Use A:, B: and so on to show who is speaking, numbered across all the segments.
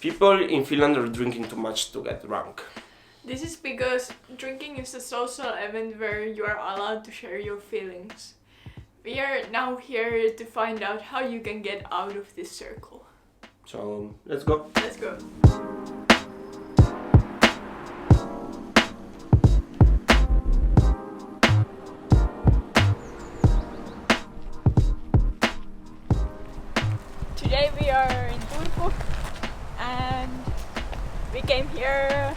A: People in Finland are drinking too much to get drunk.
B: This is because drinking is a social event where you are allowed to share your feelings. We are now here to find out how you can get out of this circle.
A: So let's go.
B: Let's go. Today we are in Turku and we came here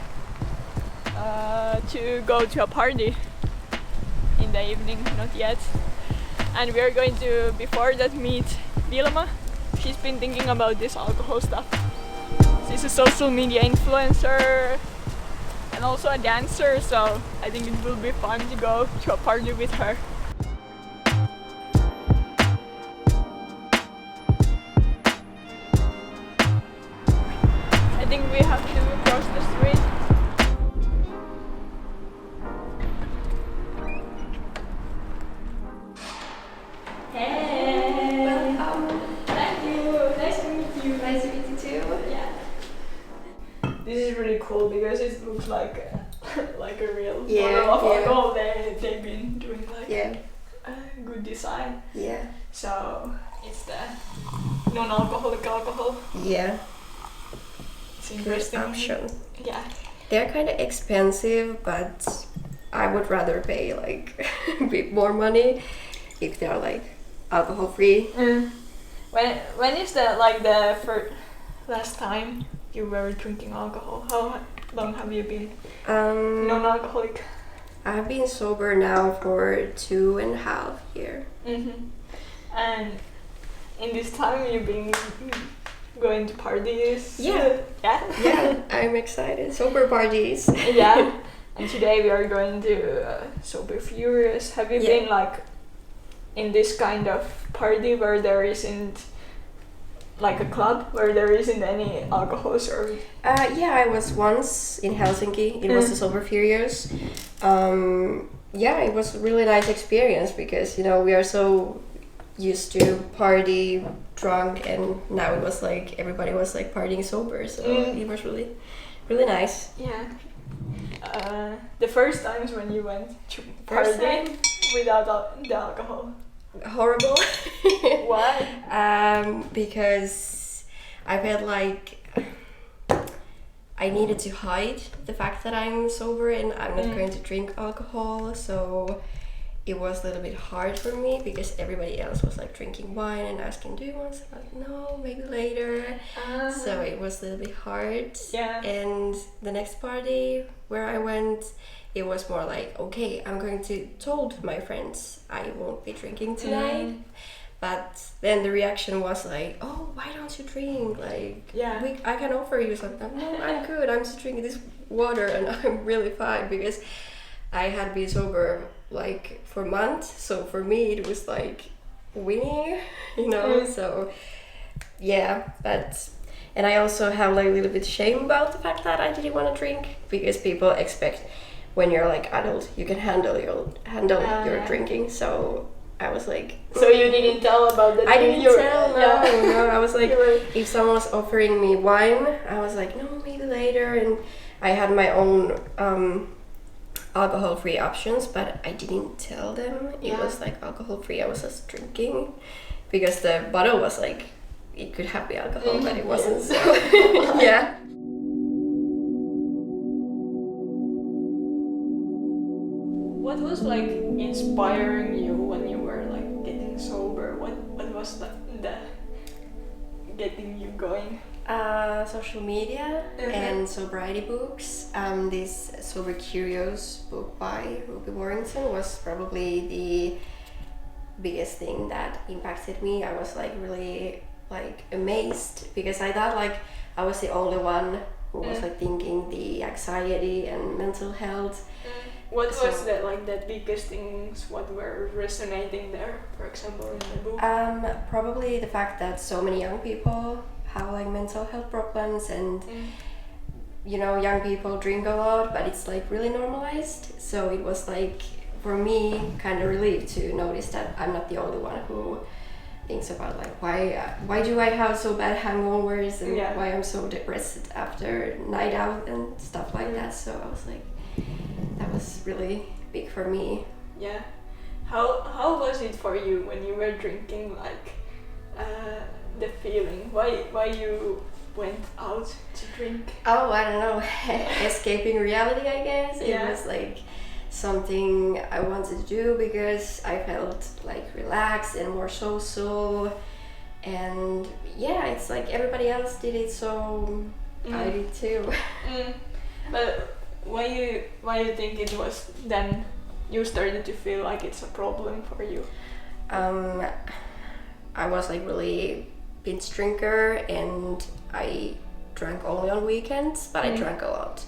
B: to go to a party in the evening, not yet. And we are going to, before that, meet Vilma. She's been thinking about this alcohol stuff. She's a social media influencer and also a dancer, so I think it will be fun to go to a party with her. I think we have to cross the street. Hey!
C: Welcome.
B: Thank you! Nice to meet you!
C: Nice to meet you too.
B: Yeah. This is really cool because it looks like a real bottle of alcohol. They've been doing like a good design.
C: Yeah.
B: So it's the non-alcoholic alcohol.
C: Yeah.
B: It's
C: Good
B: interesting.
C: option.
B: Yeah.
C: They're kind of expensive, but I would rather pay like a bit more money if they're like alcohol free.
B: When is the first last time you were drinking alcohol? How long have you been non-alcoholic?
C: I've been sober now for 2.5 years.
B: And in this time you've been going to parties?
C: Yeah.
B: Yeah?
C: Yeah, I'm excited. Sober parties.
B: Yeah. And today we are going to Sober Furious. Have you been like in this kind of party where there isn't like a club where there isn't any alcohol served?
C: Yeah, I was once in Helsinki. It was the Sober Furious. Yeah, it was a really nice experience because, you know, we are so used to party drunk, and now it was like everybody was like partying sober, so it was really, really nice.
B: Yeah. The first times when you went to
C: First
B: party without the alcohol.
C: Horrible.
B: Why?
C: Because I felt like I needed to hide the fact that I'm sober and I'm not going to drink alcohol, so it was a little bit hard for me because everybody else was like drinking wine and asking, do you want some? I was like, no, maybe later. So it was a little bit hard.
B: Yeah.
C: And the next party where I went, it was more like, okay, I'm going to told my friends I won't be drinking tonight. But then the reaction was like, oh, why don't you drink? Like, I can offer you something. No, I'm good. I'm just drinking this water and I'm really fine because I had been sober like for months. So for me, it was like winning, you know. So yeah, and I also have like a little bit shame about the fact that I didn't want to drink because people expect when you're like adult, you can handle your drinking. So I was like,
B: so you didn't tell about that?
C: I didn't tell. No. I was like, if someone was offering me wine, I was like, no, maybe later. And I had my own alcohol-free options, but I didn't tell them it was like alcohol-free. I was just drinking because the bottle was like, it could have the alcohol, but it wasn't. So yeah.
B: What was like inspiring you when you were like getting sober? What was the getting you going?
C: Social media and sobriety books. This Sober Curious book by Ruby Warrington was probably the biggest thing that impacted me. I was like really like amazed because I thought like I was the only one who was like thinking the anxiety and mental health.
B: What was the biggest things what were resonating there, for example, in the book?
C: Probably the fact that so many young people have like mental health problems and you know, young people drink a lot, but it's like really normalized. So it was like for me kind of relief to notice that I'm not the only one who things about like why do I have so bad hangovers and
B: Yeah.
C: why I'm so depressed after night out and stuff like that. So I was like, that was really big for me.
B: Yeah. How was it for you when you were drinking? Like the feeling. Why you went out to drink?
C: Oh, I don't know, escaping reality, I guess.
B: Yeah.
C: It was like something I wanted to do because I felt like relaxed and more social. And yeah, it's like everybody else did it, so I did too.
B: But why you think it was then you started to feel like it's a problem for you?
C: I was like really binge drinker and I drank only on weekends, but I drank a lot.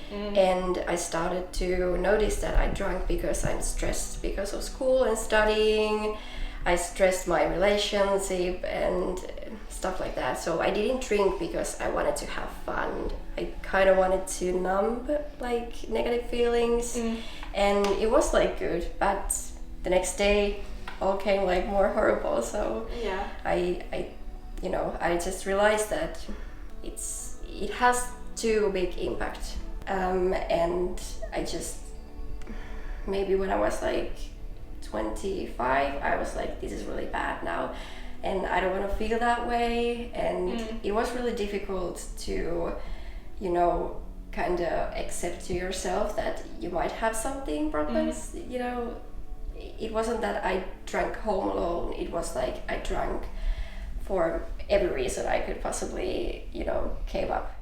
C: And I started to notice that I drank because I'm stressed because of school and studying. I stressed my relationship and stuff like that. So I didn't drink because I wanted to have fun. I kind of wanted to numb like negative feelings, and it was like good. But the next day, all came like more horrible. So
B: Yeah.
C: I just realized that it has too big impact. And I just, maybe when I was like 25, I was like, this is really bad now and I don't want to feel that way. And it was really difficult to, kind of accept to yourself that you might have something problems. It wasn't that I drank home alone. It was like I drank for every reason I could possibly, came up.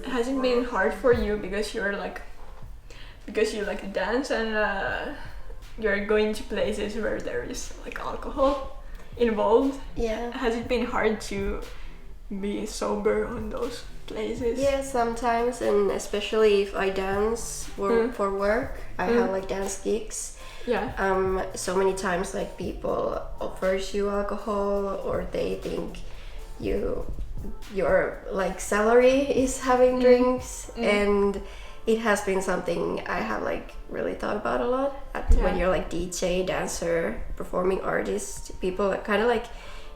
B: Has it been hard for you because you like to dance and you're going to places where there is like alcohol involved?
C: Yeah.
B: Has it been hard to be sober on those places?
C: Yeah, sometimes, and especially if I dance for work, I have like dance gigs.
B: Yeah.
C: So many times like people offers you alcohol or they think your like salary is having drinks, and it has been something I have like really thought about a lot. When you're like DJ, dancer, performing artist, people kind of like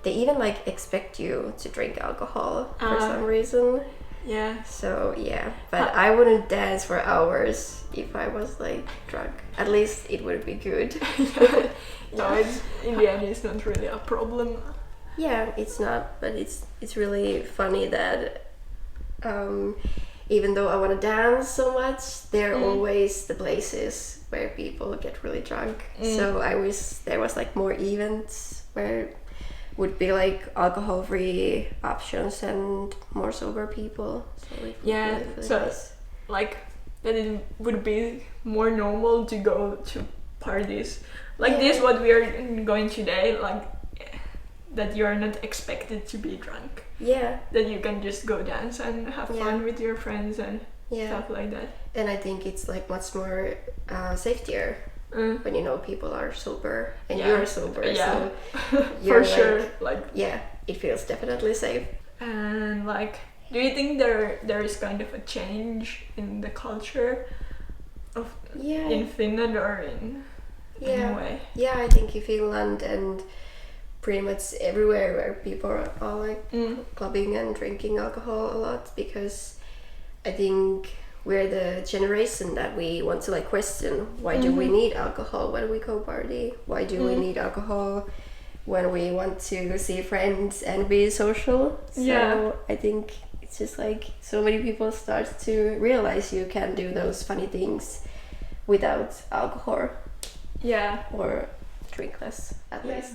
C: they even like expect you to drink alcohol for some reason.
B: Yeah.
C: So yeah, but I wouldn't dance for hours if I was like drunk. At least it would be good.
B: It's in the end it's not really a problem.
C: Yeah, it's not, but it's really funny that even though I want to dance so much, there are always the places where people get really drunk. So I wish there was like more events where would be like alcohol-free options and more sober people. So it would be really
B: so
C: nice.
B: like that it would be more normal to go to parties like this what we are going today, like that you are not expected to be drunk.
C: Yeah.
B: That you can just go dance and have fun with your friends and stuff like that.
C: And I think it's like much more safetier when people are sober and you're sober.
B: Yeah.
C: So
B: For sure.
C: Yeah, it feels definitely safe.
B: And like, do you think there is kind of a change in the culture of in Finland or in any way?
C: Yeah, I think in Finland and pretty much everywhere where people are like clubbing and drinking alcohol a lot, because I think we're the generation that we want to like question why do we need alcohol when we go party? Why do we need alcohol when we want to see friends and be social? So I think it's just like so many people start to realize you can do those funny things without alcohol.
B: Yeah.
C: Or drink less at least.